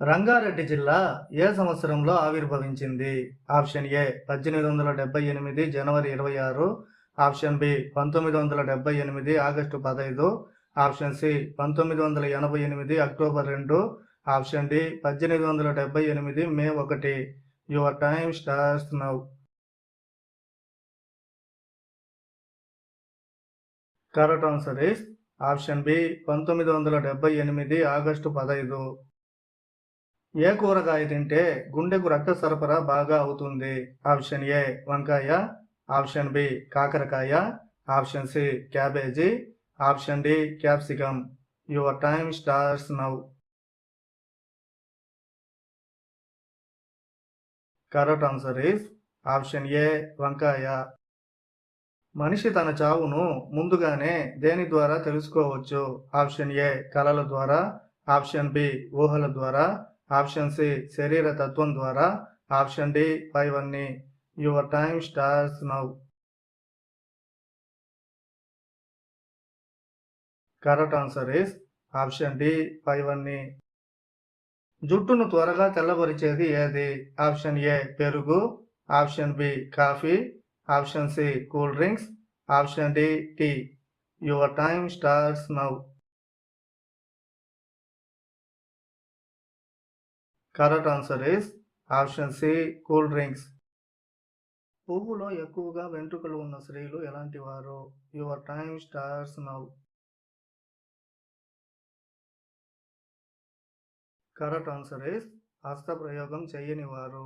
రంగారెడ్డి జిల్లా ఏ సంవత్సరంలో ఆవిర్భవించింది? ఆప్షన్ ఏ 1878 జనవరి 26, option B 1978 August 15, option C 1988 October 2, option D 1878 May 1. Your time starts now. Correct answer is option B 1978 August 15. ఏ కూరగాయ తింటే గుండెకు రక్త సరఫరా బాగా అవుతుంది? ఆప్షన్ ఏ వంకాయ, ఆప్షన్ బి కాకరకాయ, option C cabbage, option D capsicum. Your time starts now. Correct answer is option A వంకాయ. మనిషి తన చావును ముందుగానే దేని ద్వారా తెలుసుకోవచ్చు? ఆప్షన్ ఏ కలల ద్వారా, ఆప్షన్ బి ఊహల ద్వారా, ఆప్షన్ సి శరీర తత్వం ద్వారా, ఆప్షన్ డి పైవన్నీ. Your time starts now. Correct answer is option D పైవన్నీ. జుట్టును త్వరగా తెల్లబరిచేది ఏది? ఆప్షన్ ఏ పెరుగు, option B coffee, option C cool drinks, option D tea. Your time starts now. Correct answer is option C cool drinks. పువ్వులో ఎక్కువగా వెంట్రుకలు ఉన్న స్త్రీలు ఎలాంటి వారు? Your time starts now. Correct answer is హస్తప్రయోగం చేయని వారు.